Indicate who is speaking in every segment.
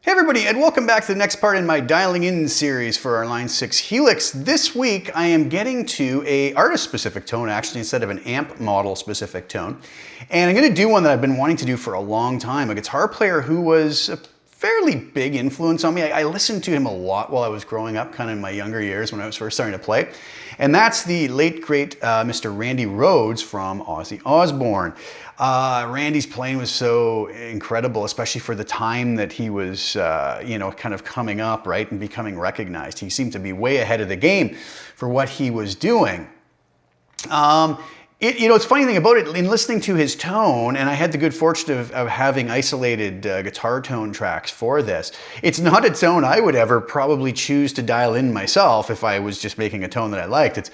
Speaker 1: Hey everybody, and welcome back to the next part in my dialing in series for our Line 6 Helix. This week I am getting to a artist-specific tone actually instead of an amp model-specific tone. And I'm going to do one that I've been wanting to do for a long time. A guitar player who was a fairly big influence on me. I listened to him a lot while I was growing up, kind of in my younger years when I was first starting to play. And that's the late great Mr. Randy Rhoads from Ozzy Osbourne. Randy's playing was so incredible, especially for the time that he was, kind of coming up, right, and becoming recognized. He seemed to be way ahead of the game for what he was doing. It's funny thing about it, in listening to his tone, and I had the good fortune of having isolated guitar tone tracks for this. It's not a tone I would ever probably choose to dial in myself if I was just making a tone that I liked.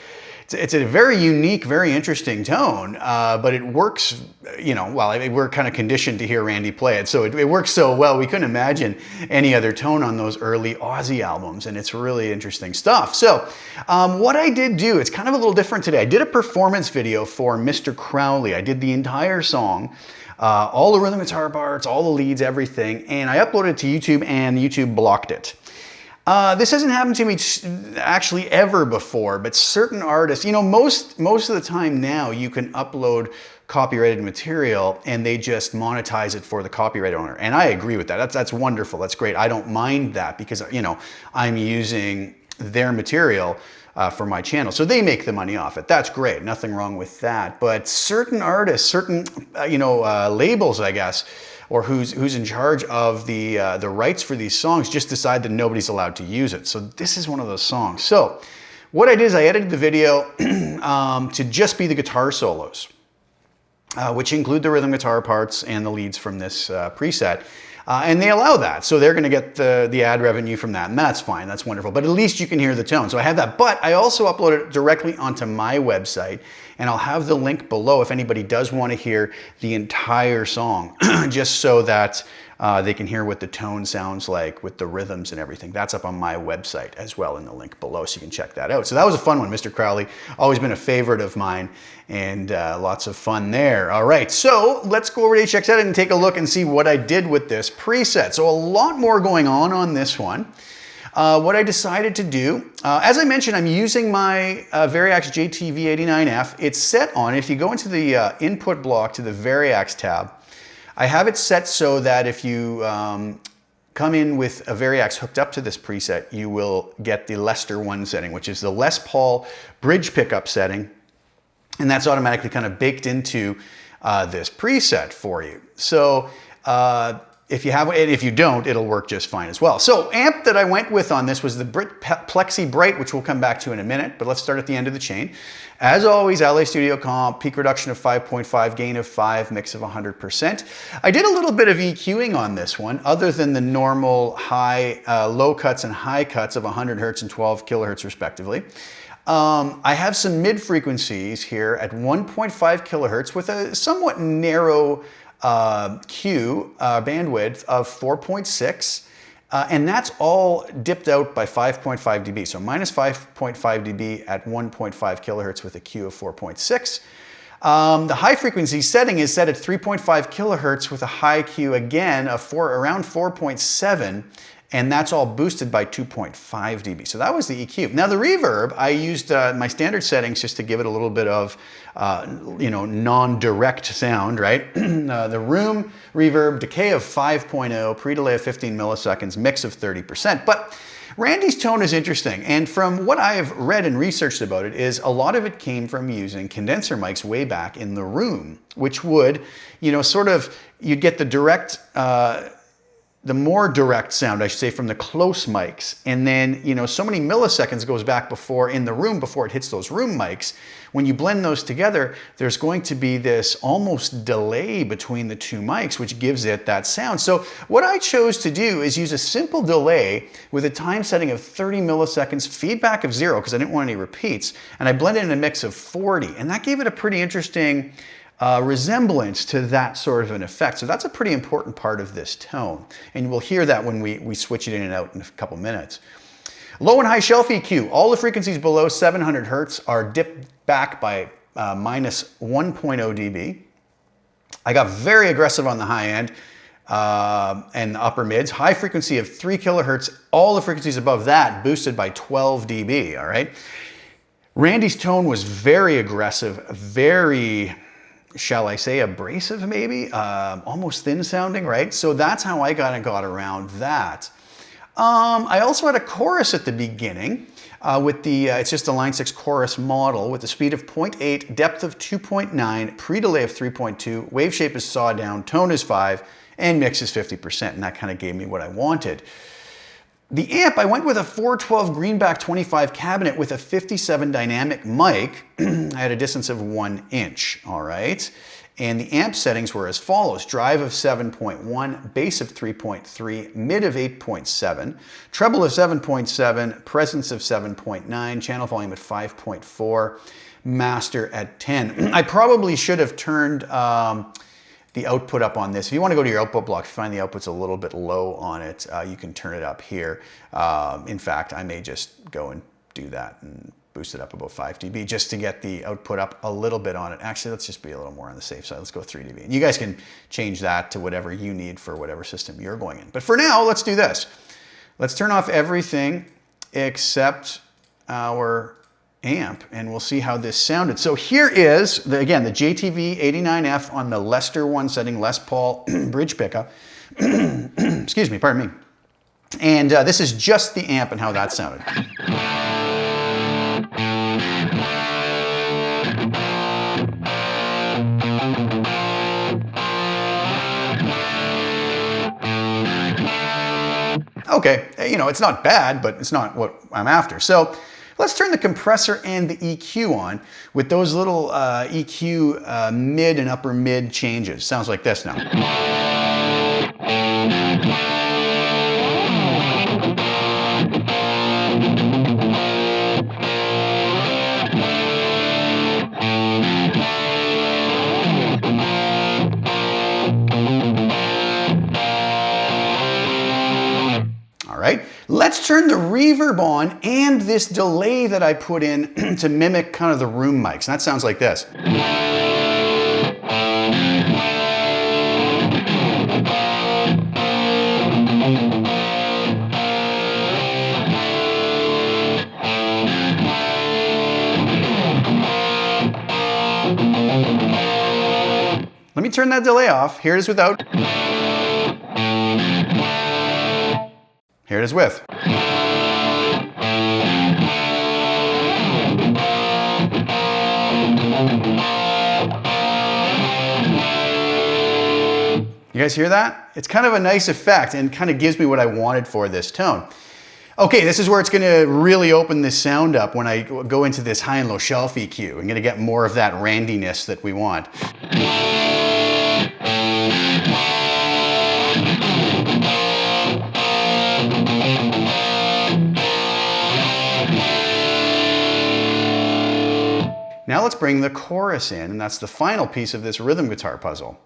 Speaker 1: It's a very unique, very interesting tone, but it works, we're kind of conditioned to hear Randy play it, so it works so well. We couldn't imagine any other tone on those early Ozzy albums, and it's really interesting stuff. So what I did do, it's kind of a little different today. I did a performance video for Mr. Crowley. I did the entire song, all the rhythm guitar parts, all the leads, everything, and I uploaded it to YouTube, and YouTube blocked it. This hasn't happened to me actually ever before, but certain artists, most of the time now you can upload copyrighted material and they just monetize it for the copyright owner. And I agree with that. That's wonderful. That's great. I don't mind that because, I'm using their material for my channel. So they make the money off it. That's great. Nothing wrong with that. But certain artists, certain, labels, I guess, or who's in charge of the rights for these songs just decide that nobody's allowed to use it. So this is one of those songs. So what I did is I edited the video to just be the guitar solos, which include the rhythm guitar parts and the leads from this preset. And they allow that. So they're gonna get the ad revenue from that, and that's fine, that's wonderful. But at least you can hear the tone. So I have that, but I also upload it directly onto my website, and I'll have the link below if anybody does wanna hear the entire song, just so that they can hear what the tone sounds like with the rhythms and everything. That's up on my website as well in the link below, so you can check that out. So that was a fun one, Mr. Crowley. Always been a favorite of mine, and lots of fun there. All right, so let's go over to HX Edit and take a look and see what I did with this preset. So a lot more going on this one. What I decided to do, as I mentioned, I'm using my Variax JTV89F. It's set on, if you go into the input block to the Variax tab, I have it set so that if you come in with a Variax hooked up to this preset, you will get the Lester 1 setting, which is the Les Paul bridge pickup setting. And that's automatically kind of baked into this preset for you. So if you have, and if you don't, it'll work just fine as well. So amp that I went with on this was the Plexi Bright, which we'll come back to in a minute, but let's start at the end of the chain. As always, LA Studio Comp, peak reduction of 5.5, gain of 5, mix of 100%. I did a little bit of EQing on this one, other than the normal low cuts and high cuts of 100 hertz and 12 kilohertz respectively. I have some mid frequencies here at 1.5 kilohertz with a somewhat narrow bandwidth of 4.6, and that's all dipped out by 5.5 dB. So minus 5.5 dB at 1.5 kilohertz with a Q of 4.6. The high frequency setting is set at 3.5 kilohertz with a high Q again of around 4.7. And that's all boosted by 2.5 dB. So that was the EQ. Now the reverb, I used my standard settings just to give it a little bit of, non-direct sound, right? The room reverb, decay of 5.0, pre-delay of 15 milliseconds, mix of 30%. But Randy's tone is interesting. And from what I have read and researched about it is a lot of it came from using condenser mics way back in the room, which would, you'd get the direct, the more direct sound, I should say, from the close mics. And then, so many milliseconds goes back in the room before it hits those room mics. When you blend those together, there's going to be this almost delay between the two mics, which gives it that sound. So what I chose to do is use a simple delay with a time setting of 30 milliseconds, feedback of 0, because I didn't want any repeats. And I blended in a mix of 40. And that gave it a pretty interesting resemblance to that sort of an effect. So that's a pretty important part of this tone. And we'll hear that when we switch it in and out in a couple minutes. Low and high shelf EQ. All the frequencies below 700 hertz are dipped back by minus 1.0 dB. I got very aggressive on the high end. and the upper mids. High frequency of 3 kilohertz. All the frequencies above that boosted by 12 dB, all right? Randy's tone was very aggressive, very, shall I say, abrasive maybe? Almost thin sounding, right? So that's how I kind of got around that. I also had a chorus at the beginning with the, it's just a Line 6 chorus model with a speed of 0.8, depth of 2.9, pre-delay of 3.2, wave shape is sawdown, tone is 5, and mix is 50%, and that kind of gave me what I wanted. The amp, I went with a 412 Greenback 25 cabinet with a 57 dynamic mic. I had a distance of 1 inch, all right? And the amp settings were as follows: drive of 7.1, bass of 3.3, mid of 8.7, treble of 7.7, presence of 7.9, channel volume at 5.4, master at 10. I probably should have turned the output up on this. If you want to go to your output block, if you find the output's a little bit low on it, you can turn it up here. In fact, I may just go and do that and boost it up about 5 dB just to get the output up a little bit on it. Actually, let's just be a little more on the safe side. Let's go 3 dB. And you guys can change that to whatever you need for whatever system you're going in. But for now, let's do this. Let's turn off everything except our amp, and we'll see how this sounded. So here is, again, the JTV 89F on the Lester 1 setting, Les Paul bridge pickup. Excuse me, pardon me. And this is just the amp and how that sounded. Okay, you know, it's not bad, but it's not what I'm after. So let's turn the compressor and the EQ on with those little EQ mid and upper mid changes. Sounds like this now. Let's turn the reverb on and this delay that I put in to mimic kind of the room mics. And that sounds like this. Let me turn that delay off. Here it is without. Here it is with. You guys hear that? It's kind of a nice effect and kind of gives me what I wanted for this tone. Okay, this is where it's gonna really open this sound up when I go into this high and low shelf EQ. I'm gonna get more of that randiness that we want. Now let's bring the chorus in, and that's the final piece of this rhythm guitar puzzle.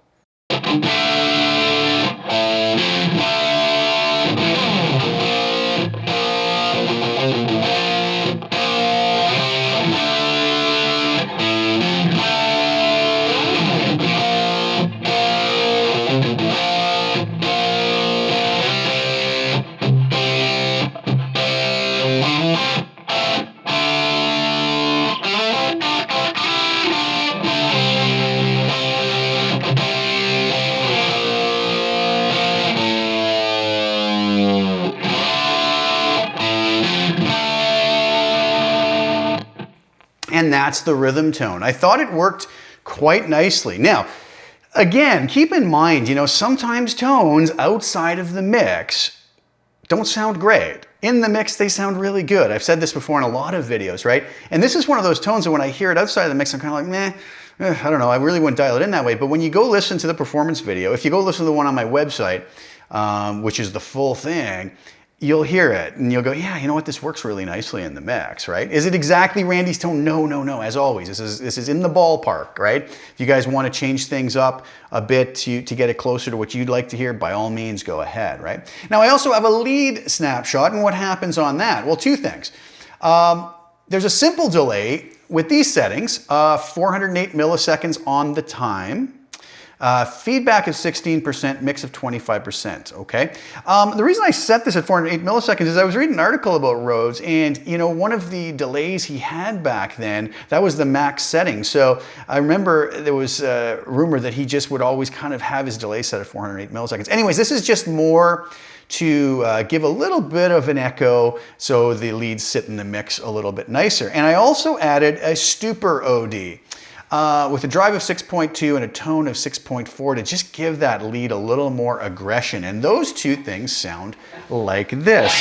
Speaker 1: And that's the rhythm tone. I thought it worked quite nicely. Now, again, keep in mind, you know, sometimes tones outside of the mix don't sound great. In the mix, they sound really good. I've said this before in a lot of videos, right? And this is one of those tones that when I hear it outside of the mix, I'm kind of like, meh, I don't know, I really wouldn't dial it in that way. But when you go listen to the performance video, if you go listen to the one on my website, which is the full thing, you'll hear it and you'll go, yeah, you know what, this works really nicely in the mix, right? Is it exactly Randy's tone? No, no, no, as always. This is in the ballpark, right? If you guys want to change things up a bit to get it closer to what you'd like to hear, by all means, go ahead, right? Now, I also have a lead snapshot, and what happens on that? Well, two things. There's a simple delay with these settings, 408 milliseconds on the time. Feedback is 16%, mix of 25%, okay? The reason I set this at 408 milliseconds is I was reading an article about Rhodes, and you know, one of the delays he had back then, that was the max setting. So I remember there was a rumor that he just would always kind of have his delay set at 408 milliseconds. Anyways, this is just more to give a little bit of an echo so the leads sit in the mix a little bit nicer. And I also added a stupor OD. With a drive of 6.2 and a tone of 6.4 to just give that lead a little more aggression. And those two things sound like this.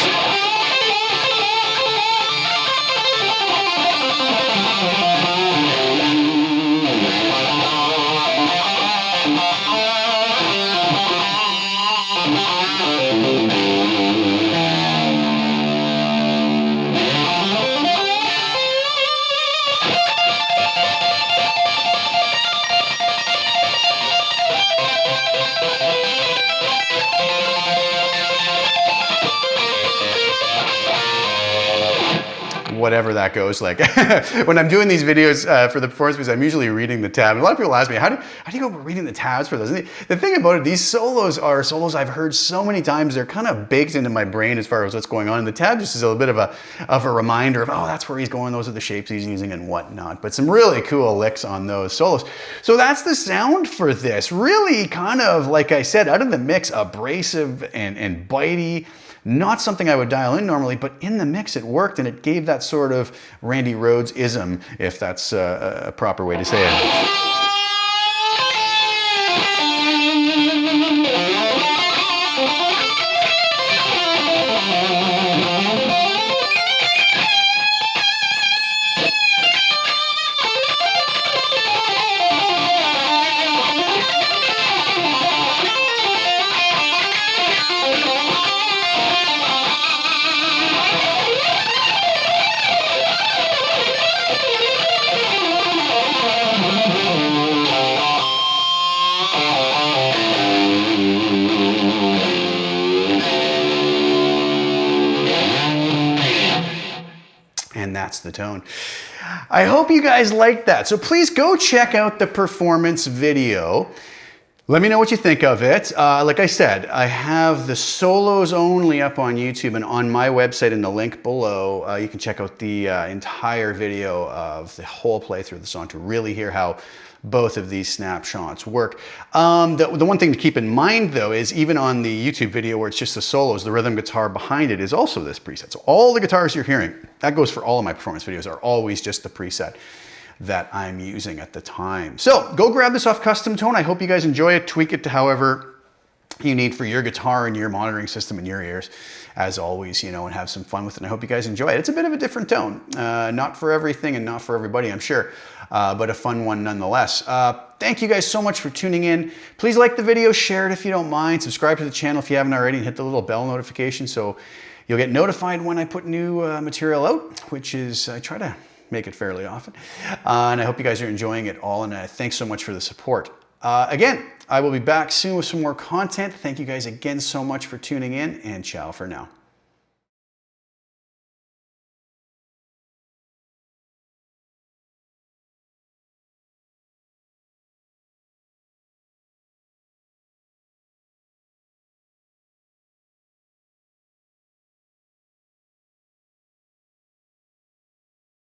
Speaker 1: Whatever that goes like. When I'm doing these videos for the performance videos, I'm usually reading the tab. A lot of people ask me, how do you go about reading the tabs for those? And the thing about it, these solos are solos I've heard so many times, they're kind of baked into my brain as far as what's going on. And the tab just is a little bit of a reminder of, oh, that's where he's going, those are the shapes he's using and whatnot. But some really cool licks on those solos. So that's the sound for this. Really kind of, like I said, out of the mix, abrasive and bitey. Not something I would dial in normally, but in the mix it worked, and it gave that sort of Randy Rhoads-ism, if that's a proper way to say it. And that's the tone. I hope you guys liked that. So please go check out the performance video. Let me know what you think of it. Like I said, I have the solos only up on YouTube and on my website in the link below. You can check out the entire video of the whole playthrough of the song to really hear how both of these snapshots work. The one thing to keep in mind though is even on the YouTube video where it's just the solos, the rhythm guitar behind it is also this preset. So all the guitars you're hearing, that goes for all of my performance videos, are always just the preset that I'm using at the time. So go grab this off CustomTone. I hope you guys enjoy it. Tweak it to however you need for your guitar and your monitoring system and your ears, as always, you know, and have some fun with it. And I hope you guys enjoy it. It's a bit of a different tone. Not for everything and not for everybody, I'm sure, but a fun one nonetheless. Thank you guys so much for tuning in. Please like the video, share it if you don't mind, subscribe to the channel if you haven't already, and hit the little bell notification so you'll get notified when I put new material out, which is, I try to make it fairly often. And I hope you guys are enjoying it all, and thanks so much for the support. Again, I will be back soon with some more content. Thank you guys again so much for tuning in, and ciao for now.